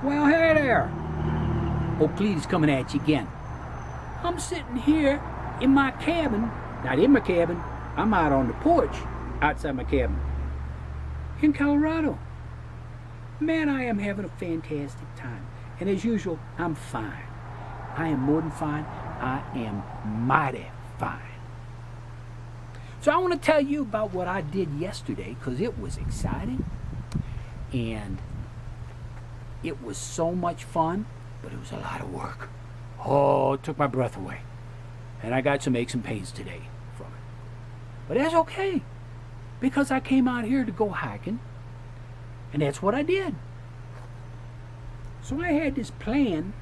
Well, hey there. Old Cletis coming at you again. I'm sitting here in my cabin. Not in my cabin. I'm out on the porch outside my cabin in Colorado. Man, I am having a fantastic time. And as usual, I'm fine. I am more than fine. I am mighty fine. So I want to tell you about what I did yesterday because it was exciting. And it was so much fun, but it was a lot of work. Oh, it took my breath away. And I got some aches and pains today from it. But that's okay, because I came out here to go hiking, and that's what I did. So I had this plan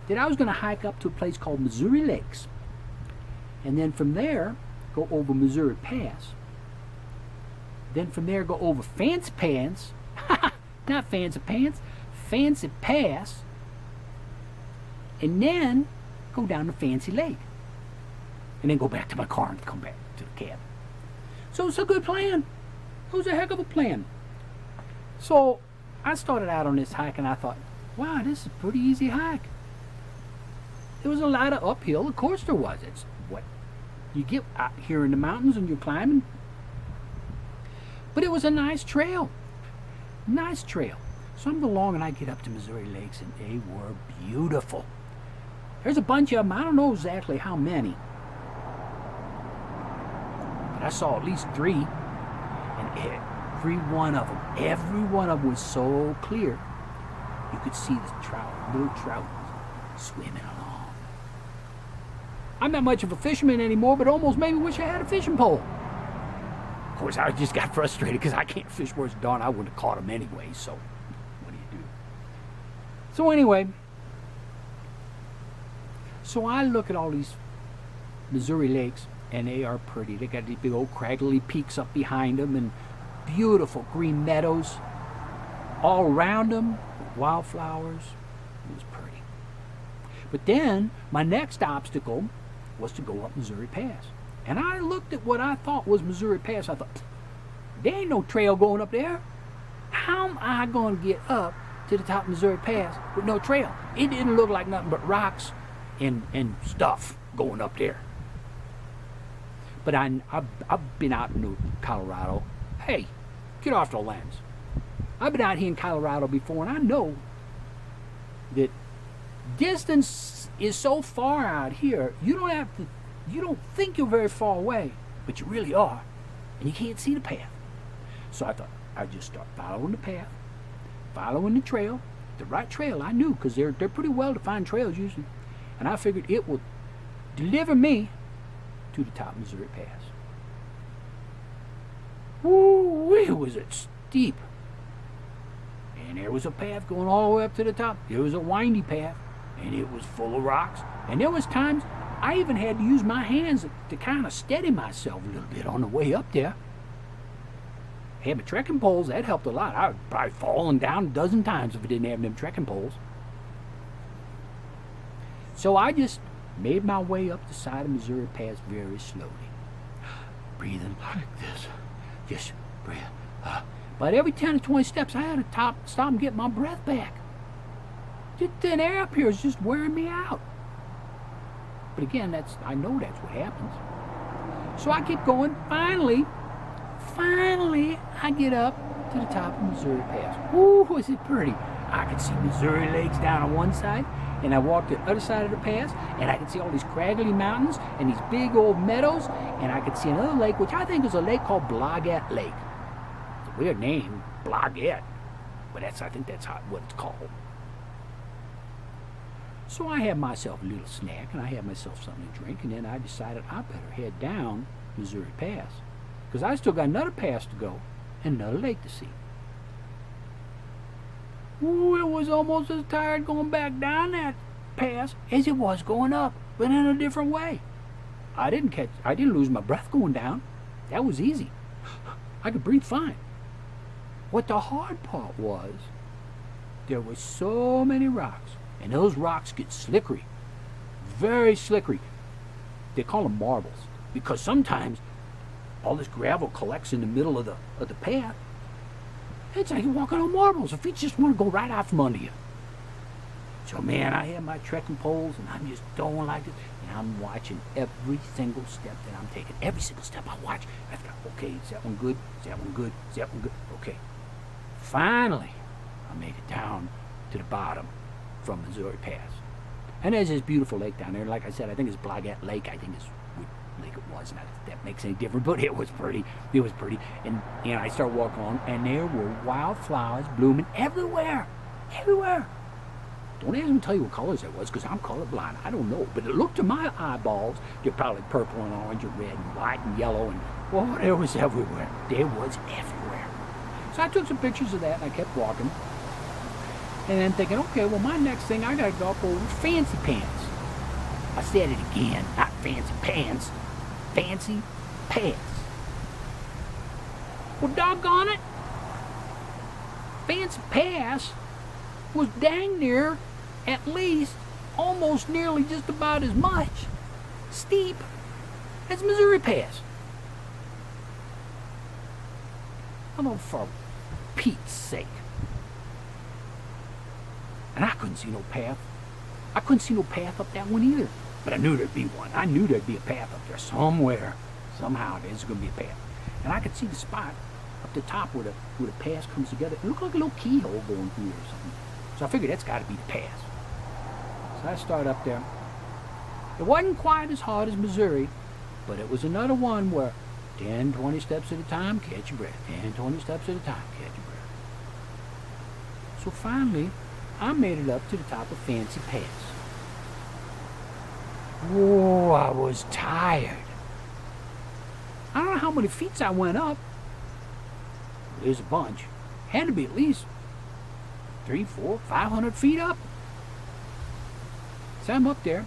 that I was going to hike up to a place called Missouri Lakes, and then from there, go over Missouri Pass. Then from there, go over Fancy Pants, not Fancy Pants, Fancy Pass, and then go down to Fancy Lake, and then go back to my car and come back to the cabin. So it's a good plan. It was a heck of a plan. So I started out on this hike, and I thought, wow, this is a pretty easy hike. There was a lot of uphill. Of course there was. It's what you get out here in the mountains and you're climbing. But it was a nice trail. Nice trail. So I'm along and I get up to Missouri Lakes, and they were beautiful. There's a bunch of them. I don't know exactly how many, but I saw at least 3, and every one of them was so clear. You could see the little trout swimming along. I'm not much of a fisherman anymore, but almost maybe wish I had a fishing pole. Of course, I just got frustrated because I can't fish worth darn. I wouldn't have caught them anyway, so what do you do? So anyway, so I look at all these Missouri lakes, and they are pretty. They got these big old craggly peaks up behind them, and beautiful green meadows all around them with wildflowers. It was pretty. But then my next obstacle was to go up Missouri Pass. And I looked at what I thought was Missouri Pass. I thought, there ain't no trail going up there. How am I going to get up to the top of Missouri Pass with no trail? It didn't look like nothing but rocks and stuff going up there. But I've been out in Colorado. Hey, get off the lens. I've been out here in Colorado before, and I know that distance is so far out here, you don't think you're very far away, but you really are, and you can't see the path. So I thought I'd just start following the path, following the trail, the right trail. I knew, because they're pretty well-defined trails usually, and I figured it would deliver me to the top of Missouri Pass. Woo-wee, was it steep. And there was a path going all the way up to the top. It was a windy path, and it was full of rocks. And there was times I even had to use my hands to kind of steady myself a little bit on the way up there. I had my trekking poles. That helped a lot. I would probably fallen down a dozen times if I didn't have them trekking poles. So I just made my way up the side of Missouri Pass very slowly. Breathing like this. Just breathe. But every 10 or 20 steps, I had to stop and get my breath back. The thin air up here is just wearing me out. But again, I know that's what happens. So I keep going. Finally, I get up to the top of Missouri Pass. Ooh, was it pretty. I could see Missouri Lakes down on one side, and I walked to the other side of the pass, and I could see all these craggly mountains and these big old meadows, and I could see another lake, which I think is a lake called Blodgett Lake. It's a weird name, Blodgett, but I think that's what it's called. So I had myself a little snack, and I had myself something to drink, and then I decided I better head down Missouri Pass, because I still got another pass to go and another lake to see. Ooh, it was almost as tired going back down that pass as it was going up, but in a different way. I didn't lose my breath going down. That was easy. I could breathe fine. What the hard part was, there were so many rocks, and those rocks get slickery, very slickery. They call them marbles, because sometimes all this gravel collects in the middle of the path, It's like you're walking on marbles. The feet just want to go right out from under you. So, man, I have my trekking poles, and I'm just going like this. And I'm watching every single step that I'm taking. Every single step I watch. I thought, okay, is that one good? Is that one good? Is that one good? Okay. Finally, I made it down to the bottom from Missouri Pass. And there's this beautiful lake down there. Like I said, I think it's Blagat Lake. I think is what lake it was. Not if that makes any difference, but it was pretty. It was pretty. And I started walking on, and there were wildflowers blooming everywhere. Everywhere. Don't ask me to tell you what colors it was, because I'm colorblind. I don't know. But it looked to my eyeballs, they're probably purple and orange and red and white and yellow. And, well, there was everywhere. There was everywhere. So I took some pictures of that, and I kept walking. And then thinking, okay, well, my next thing, I got to go up over Fancy Pants. I said it again, not Fancy Pants. Fancy Pass. Well, doggone it. Fancy Pass was dang near, at least, almost nearly just about as much steep as Missouri Pass. I know, for Pete's sake. And I couldn't see no path. I couldn't see no path up that one either. But I knew there'd be one. I knew there'd be a path up there somewhere. Somehow there's going to be a path. And I could see the spot up the top where the pass comes together. It looked like a little keyhole going through or something. So I figured that's got to be the pass. So I started up there. It wasn't quite as hard as Missouri, but it was another one where 10, 20 steps at a time, catch your breath. 10, 20 steps at a time, catch your breath. So finally, I made it up to the top of Fancy Pass. Whoa, I was tired. I don't know how many feet I went up. There's a bunch. Had to be at least 300, 400, 500 feet up. So I'm up there,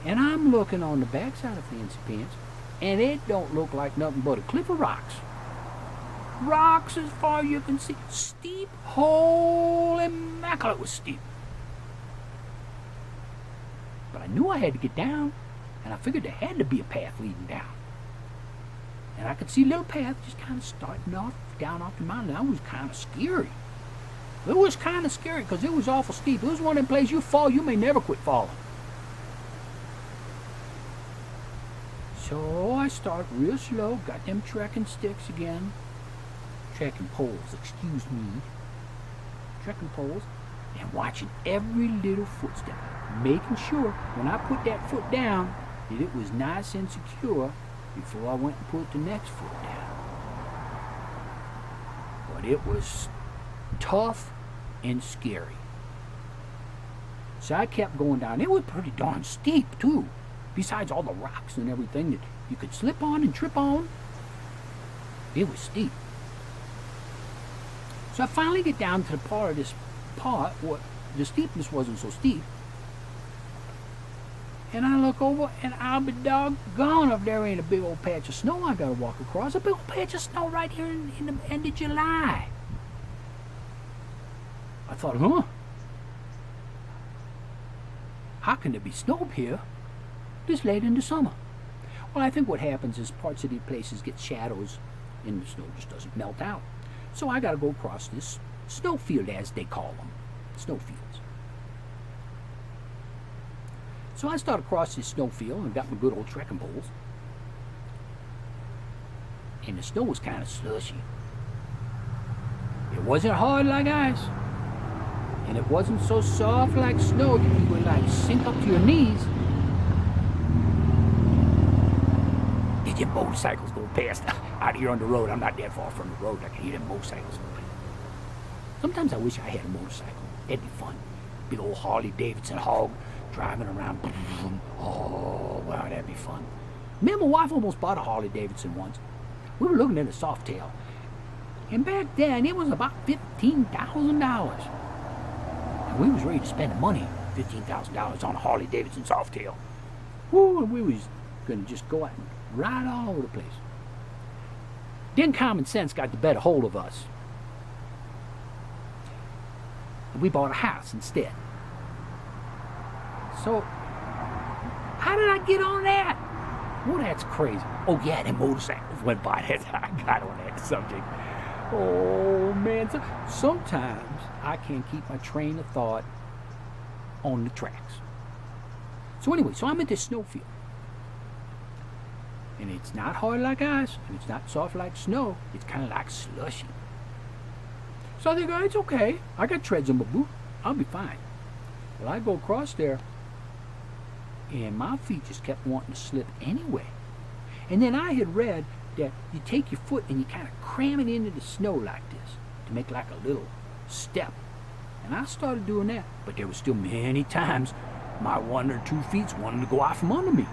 and I'm looking on the backside of Fancy Pants, and it don't look like nothing but a cliff of rocks. Rocks as far as you can see. Steep, holy mackerel, it was steep. But I knew I had to get down, and I figured there had to be a path leading down. And I could see a little path just kind of starting off, down off the mountain. That was kind of scary. It was kind of scary because it was awful steep. It was one of them places you fall, you may never quit falling. So I start real slow, got them trekking sticks again. Trekking poles, excuse me. Trekking poles, and watching every little footstep. Making sure when I put that foot down that it was nice and secure before I went and put the next foot down. But it was tough and scary. So I kept going down. It was pretty darn steep too. Besides all the rocks and everything that you could slip on and trip on, it was steep. So I finally get down to the part of this part where the steepness wasn't so steep. And I look over, and I'll be doggone if there ain't a big old patch of snow I gotta walk across. A big old patch of snow right here in the end of July. I thought, how can there be snow here this late in the summer? Well, I think what happens is parts of these places get shadows and the snow just doesn't melt out. So I got to go across this snowfield, as they call them, snowfields. So I start across this snowfield and got my good old trekking poles. And the snow was kind of slushy. It wasn't hard like ice. And it wasn't so soft like snow that you would like sink up to your knees. Did your motorcycles go past out here on the road? I'm not that far from the road. I can hear them motorcycles moving. Sometimes I wish I had a motorcycle. That'd be fun. Big old Harley Davidson hog driving around. Oh, wow, that'd be fun. Me and my wife almost bought a Harley Davidson once. We were looking at a Softail. And back then, it was about $15,000. And we was ready to spend the money, $15,000 on a Harley Davidson Softail. Woo, and we was going to just go out and ride all over the place. Then common sense got the better hold of us. And we bought a house instead. So, how did I get on that? Well, that's crazy. Oh, yeah, them motorcycles went by. I got on that subject. Oh man, sometimes I can't keep my train of thought on the tracks. So anyway, I'm at this snowfield. And it's not hard like ice, and it's not soft like snow. It's kind of like slushy. So I think, oh, it's okay. I got treads on my boot. I'll be fine. Well, I go across there, and my feet just kept wanting to slip anyway. And then I had read that you take your foot and you kind of cram it into the snow like this to make like a little step. And I started doing that, but there were still many times my 1 or 2 feet wanted to go out from under me.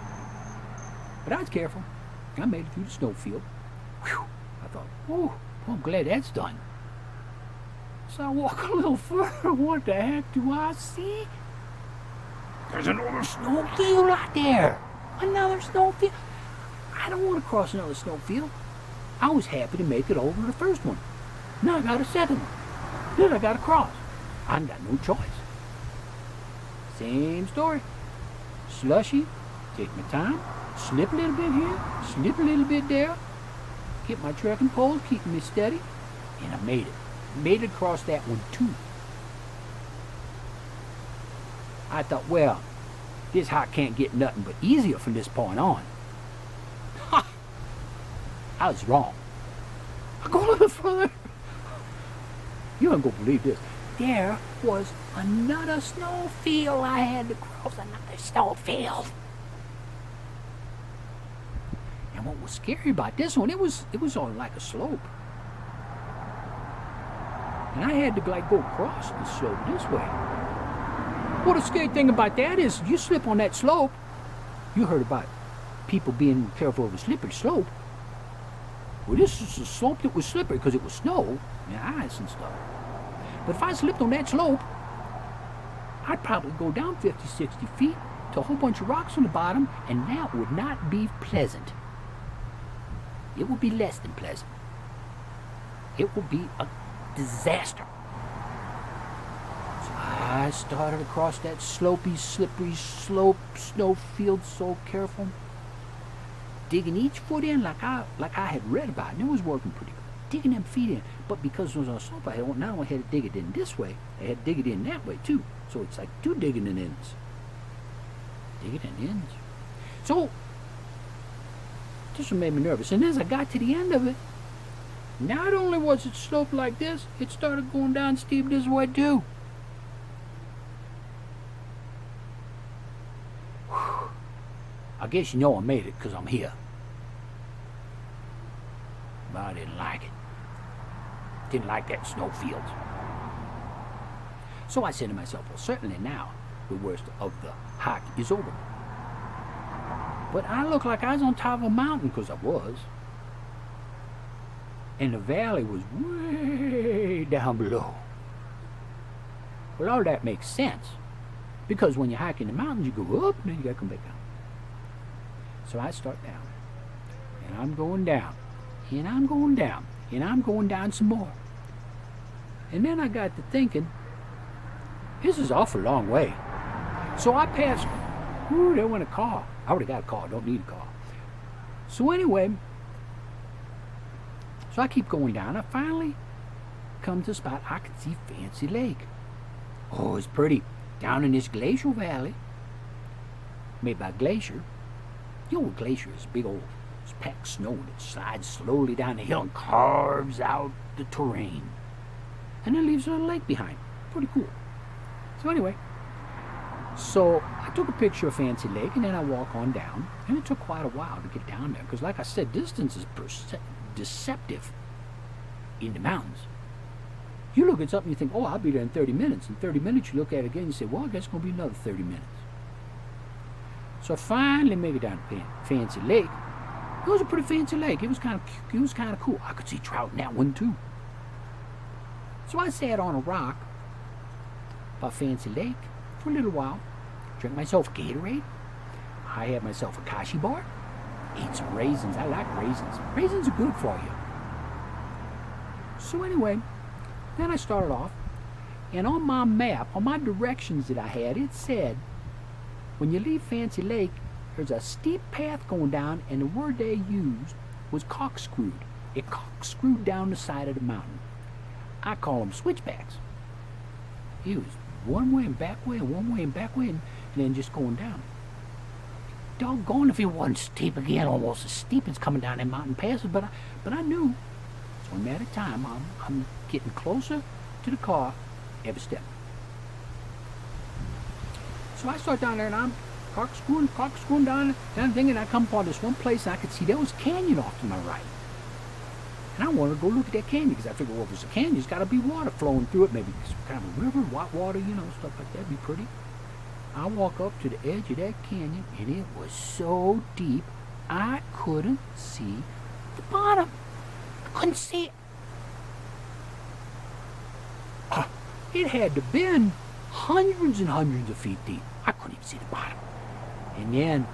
But I was careful. I made it through the snowfield. Whew. I thought, oh, I'm glad that's done. So I walk a little further. What the heck do I see? There's another snowfield out there. Another snowfield. I don't want to cross another snowfield. I was happy to make it over the first one. Now I got a second one. Then I got to cross. I got no choice. Same story. Slushy. Take my time. Slip a little bit here. Slip a little bit there. Get my trekking pole, keeping me steady. And I made it. Made it across that one too. I thought, well, this hike can't get nothing but easier from this point on. Ha! I was wrong. I go a little further. You ain't gonna believe this. There was another snowfield. I had to cross another snowfield. And what was scary about this one, it was on like a slope. And I had to like go across the slope this way. Well, the scary thing about that is you slip on that slope. You heard about people being careful of a slippery slope. Well, this is a slope that was slippery because it was snow and ice and stuff. But if I slipped on that slope, I'd probably go down 50, 60 feet to a whole bunch of rocks on the bottom, and that would not be pleasant. It would be less than pleasant. It would be a disaster. So I started across that slopey, slippery slope, snowfield, so careful, digging each foot in like I had read about, and it was working pretty good. Digging them feet in, but because it was on a slope, I not only had to dig it in this way, I had to dig it in that way too. So it's like 2 digging in ends. Digging in ends. So this one made me nervous. And as I got to the end of it, not only was it sloped like this, it started going down steep this way too. Whew. I guess you know I made it because I'm here. But I didn't like it. Didn't like that snowfield. So I said to myself, well, certainly now the worst of the hike is over. But I looked like I was on top of a mountain, because I was. And the valley was way down below. Well, all that makes sense. Because when you hike in the mountains, you go up, and then you got to come back down. So I start down. And I'm going down. And I'm going down. And I'm going down some more. And then I got to thinking, this is an awful long way. So I passed, there went a car. I already got a car, don't need a car. So anyway, so I keep going down. I finally come to a spot I could see Fancy Lake. Oh, it's pretty. Down in this glacial valley, made by glacier. The old glacier is big old packed snow that slides slowly down the hill and carves out the terrain. And then leaves a little lake behind. Pretty cool. So anyway, so I took a picture of Fancy Lake, and then I walk on down, and it took quite a while to get down there, because like I said, distance is deceptive in the mountains. You look at something, you think, oh, I'll be there in 30 minutes. In 30 minutes, you look at it again, and you say, well, I guess it's going to be another 30 minutes. So I finally make it down to Fancy Lake. It was a pretty fancy lake. It was kind of cool. I could see trout in that one too. So I sat on a rock by Fancy Lake for a little while, drank myself a Gatorade. I had myself a Kashi bar, ate some raisins. I like raisins. Raisins are good for you. So anyway, then I started off, and on my map, on my directions that I had, it said, when you leave Fancy Lake, there's a steep path going down, and the word they used was corkscrewed. It corkscrewed down the side of the mountain. I call them switchbacks. It was one way and back way and one way and back way and then just going down. Doggone if it wasn't steep again, almost as steep as coming down that mountain passes, but I knew it's only a matter of time. I'm getting closer to the car every step. So I start down there and I'm corkscrewing down the thing, and I come upon this one place and I could see there was a canyon off to my right. And I wanted to go look at that canyon because I figured, well, if it's a canyon, there's got to be water flowing through it, maybe some kind of a river, white water, stuff like that. That'd be pretty. I walk up to the edge of that canyon, and it was so deep, I couldn't see the bottom. I couldn't see it. It had to been hundreds and hundreds of feet deep. I couldn't even see the bottom. And then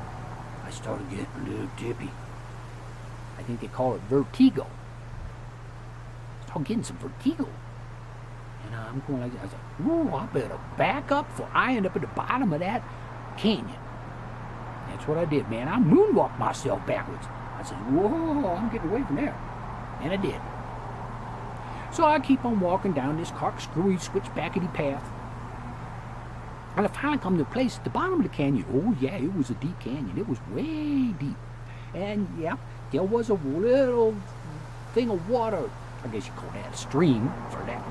I started getting a little tippy. I think they call it vertigo. I started getting some vertigo. And I'm going like that. I was like, whoa, I better back up before I end up at the bottom of that canyon. That's what I did, man. I moonwalked myself backwards. I said, whoa, I'm getting away from there. And I did. So I keep on walking down this corkscrewy, switchbackety path. And I finally come to a place at the bottom of the canyon. Oh, yeah, it was a deep canyon. It was way deep. And, yeah, there was a little thing of water. I guess you call that a stream for that.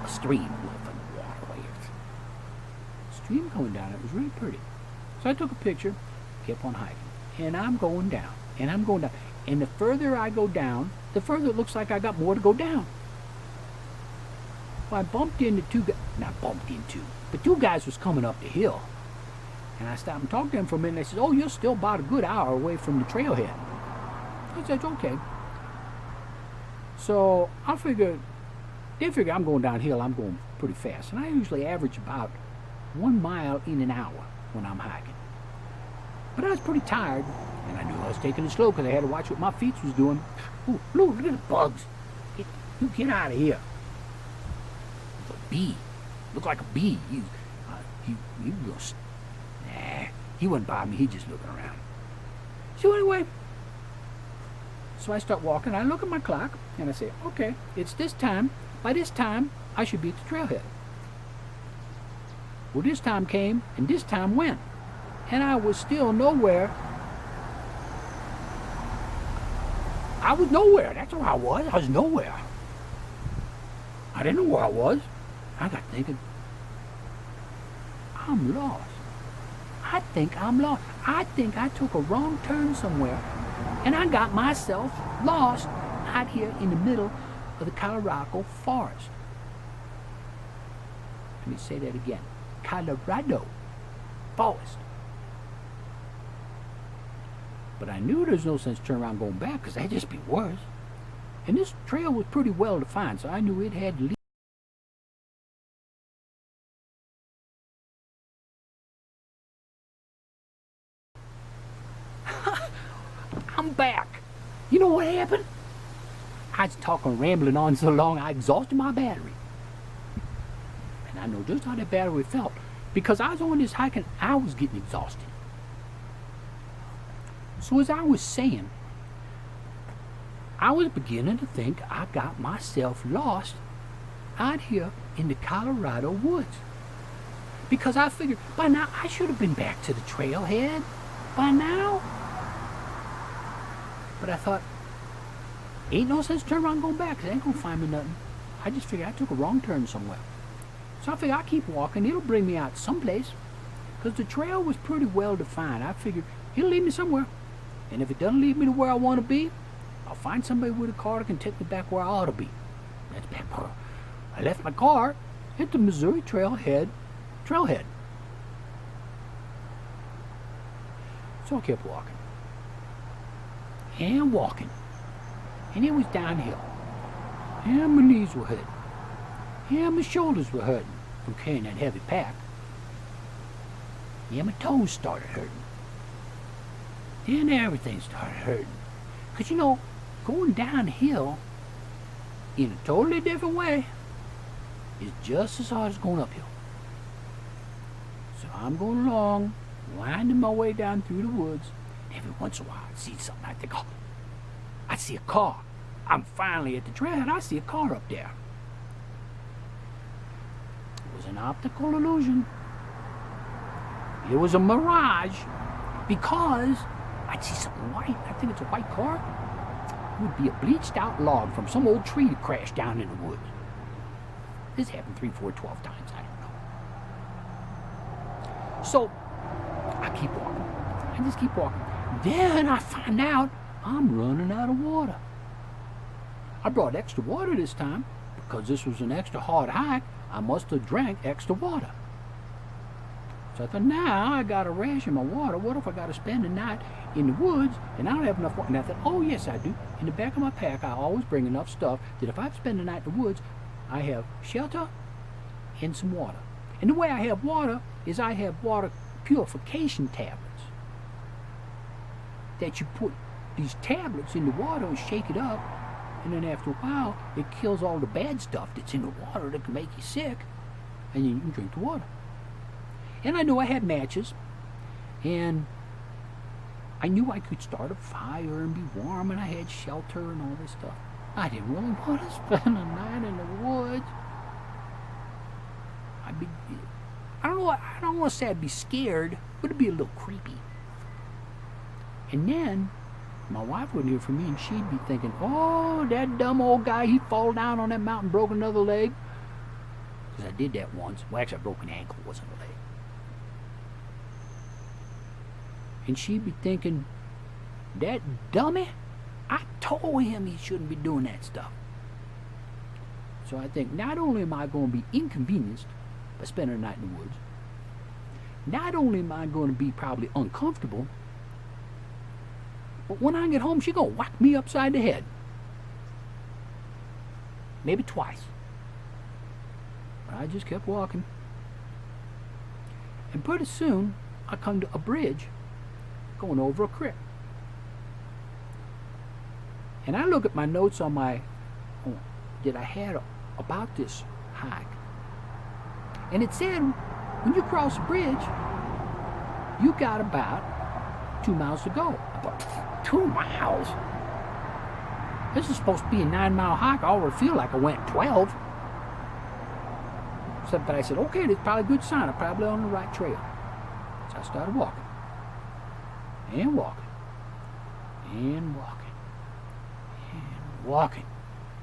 A stream, a little thing of water. A stream going down. It was really pretty. So I took a picture, kept on hiking. And I'm going down. And I'm going down. And the further I go down, the further it looks like I got more to go down. Well, I bumped into two guys. Not bumped into, but two guys was coming up the hill. And I stopped and talked to them for a minute. They said, oh, you're still about a good hour away from the trailhead. I said, okay. So they figure I'm going downhill. I'm going pretty fast. And I usually average about 1 mile in an hour when I'm hiking. But I was pretty tired. And I knew I was taking it slow because I had to watch what my feet was doing. Ooh, look at the bugs. You get out of here. It's a bee. Looked like a bee. He wouldn't bother me. He just looking around. So anyway, so I start walking. I look at my clock and I say, okay, it's this time. By this time, I should be at the trailhead. Well, this time came and this time went. And I was still nowhere. I was nowhere. That's where I was. I was nowhere. I didn't know where I was. I got thinking, I'm lost. I think I'm lost. I think I took a wrong turn somewhere, and I got myself lost out here in the middle of the Colorado forest. Let me say that again. Colorado forest. But I knew there's no sense turning around going back because that'd just be worse. And this trail was pretty well defined, so I knew it had to lead. I'm back. You know what happened? I was talking, rambling on so long, I exhausted my battery. And I know just how that battery felt. Because I was on this hike and I was getting exhausted. So as I was saying, I was beginning to think I got myself lost out here in the Colorado woods. Because I figured by now I should have been back to the trailhead by now. But I thought, ain't no sense turning around and going back because they ain't going to find me nothing. I just figured I took a wrong turn somewhere. So I figured I'll keep walking. It'll bring me out someplace. Because the trail was pretty well defined. I figured it'll lead me somewhere. And if it doesn't lead me to where I want to be, I'll find somebody with a car that can take me back where I ought to be. That's back where I left my car at the Missouri trailhead. So I kept walking. And walking. And it was downhill. And my knees were hurting. And my shoulders were hurting from carrying that heavy pack. Yeah, my toes started hurting. And everything started hurting. Because, going downhill in a totally different way is just as hard as going uphill. So I'm going along, winding my way down through the woods. Every once in a while, I'd see something. I think, oh, see a car. I'm finally at the trailhead. I see a car up there. It was an optical illusion. It was a mirage, because I'd see something white. I think it's a white car. It would be a bleached out log from some old tree that crashed down in the woods. This happened 3, 4, 12 times. I don't know. So I keep walking. I just keep walking. Then I find out I'm running out of water. I brought extra water this time because this was an extra hard hike. I must have drank extra water. So I thought, now I got to ration my water. What if I got to spend the night in the woods and I don't have enough water? And I thought, oh yes I do. In the back of my pack I always bring enough stuff that if I spend the night in the woods, I have shelter and some water. And the way I have water is I have water purification tablets. That you put these tablets in the water and shake it up, and then after a while it kills all the bad stuff that's in the water that can make you sick, and then you can drink the water. And I knew I had matches, and I knew I could start a fire and be warm, and I had shelter and all this stuff. I didn't really want to spend a night in the woods. I don't want to say I'd be scared, but it'd be a little creepy. And then my wife wouldn't hear from me, and she'd be thinking, oh, that dumb old guy, he fall down on that mountain, broke another leg. Because I did that once. Well, actually, I broke an ankle, wasn't a leg. And she'd be thinking, that dummy, I told him he shouldn't be doing that stuff. So I think, not only am I going to be inconvenienced by spending a night in the woods, not only am I going to be probably uncomfortable, but when I get home, she's going to whack me upside the head. Maybe twice. But I just kept walking. And pretty soon, I come to a bridge going over a creek. And I look at my notes on that I had about this hike. And it said, when you cross the bridge, you got about 2 miles to go. About 2 miles? This is supposed to be a 9-mile hike. I already feel like I went 12. But I said, okay, that's probably a good sign. I'm probably on the right trail. So I started walking. And walking. And walking. And walking.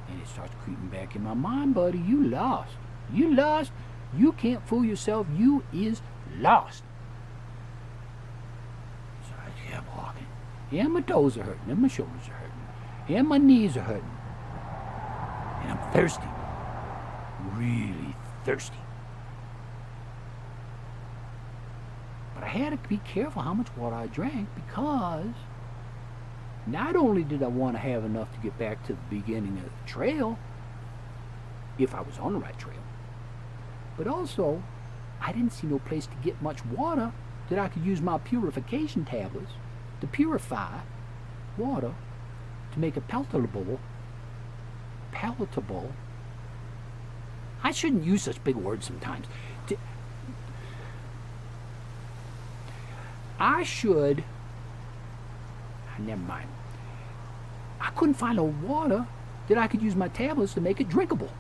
And it starts creeping back in my mind, buddy. You lost. You lost. You can't fool yourself. You is lost. So I kept walking. And my toes are hurting. And my shoulders are hurting. And my knees are hurting. And I'm thirsty. Really thirsty. But I had to be careful how much water I drank, because not only did I want to have enough to get back to the beginning of the trail, if I was on the right trail, but also I didn't see no place to get much water that I could use my purification tablets to purify water to make it palatable. I shouldn't use such big words sometimes. Never mind. I couldn't find no water that I could use my tablets to make it drinkable.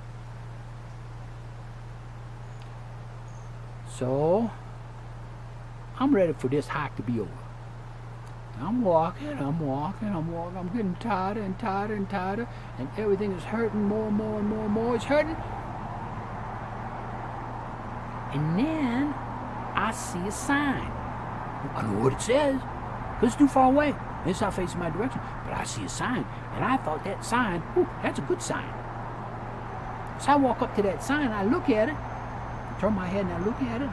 So, I'm ready for this hike to be over. I'm walking, I'm getting tighter and tighter and tighter, and everything is hurting more and more and more and more. It's hurting. And then I see a sign. I don't know what it says, because it's too far away. It's not facing my direction. But I see a sign, and I thought that sign, that's a good sign. So I walk up to that sign, I look at it, I turn my head and I look at it,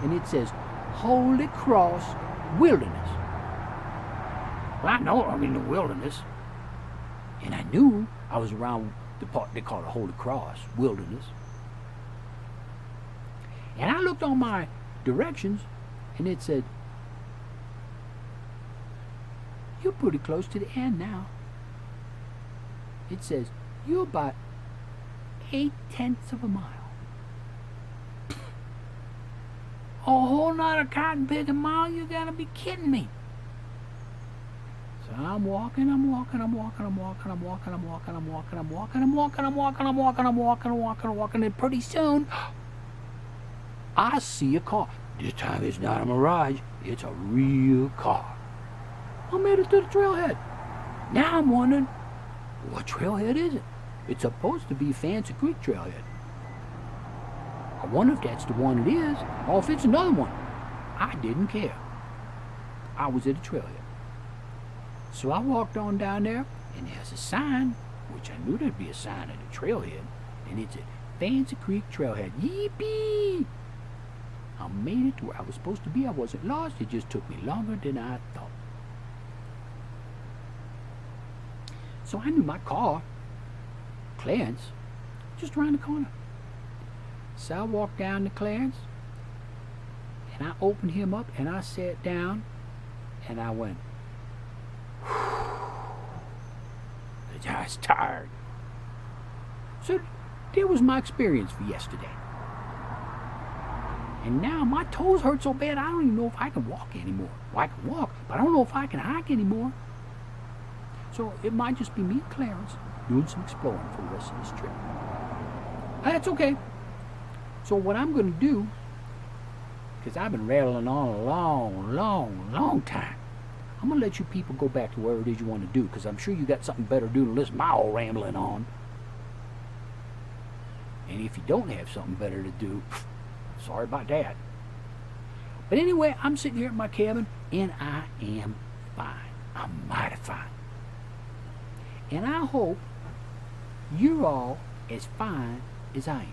and it says, Holy Cross Wilderness. Well, I know I'm in the wilderness. And I knew I was around the part they call the Holy Cross Wilderness. And I looked on my directions, and it said, you're pretty close to the end now. It says, you're about 8/10 of a mile. A whole nother cotton picking mile? You gotta be kidding me. So I'm walking, I'm walking, I'm walking, I'm walking, I'm walking, I'm walking, I'm walking, I'm walking, I'm walking, I'm walking, I'm walking, I'm walking, I'm walking, I'm walking, and pretty soon I see a car. This time it's not a mirage, it's a real car. I made it to the trailhead. Now I'm wondering, what trailhead is it? It's supposed to be Fancy Creek Trailhead. I wonder if that's the one it is, or if it's another one. I didn't care. I was at a trailhead. So I walked on down there, and there's a sign, which I knew there'd be a sign at the trailhead, and it's at Fancy Creek Trailhead. Yippee! I made it to where I was supposed to be. I wasn't lost. It just took me longer than I thought. So I knew my car, Clarence, just around the corner. So I walked down to Clarence, and I opened him up, and I sat down, and I went, I was tired. So there was my experience for yesterday. And now my toes hurt so bad I don't even know if I can walk anymore. Well, I can walk, but I don't know if I can hike anymore. So it might just be me and Clarence doing some exploring for the rest of this trip. That's okay. So what I'm going to do, because I've been rattling on a long time, I'm going to let you people go back to wherever it is you want to do, because I'm sure you got something better to do than listen to my old rambling on. And if you don't have something better to do, sorry about that. But anyway, I'm sitting here at my cabin, and I am fine. I'm mighty fine. And I hope you're all as fine as I am.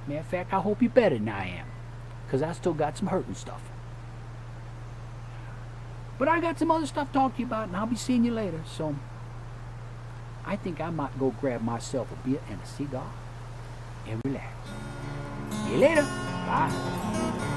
Matter of fact, I hope you're better than I am, because I still got some hurting stuff. But I got some other stuff to talk to you about, and I'll be seeing you later. So I think I might go grab myself a beer and a cigar and relax. See you later. Bye.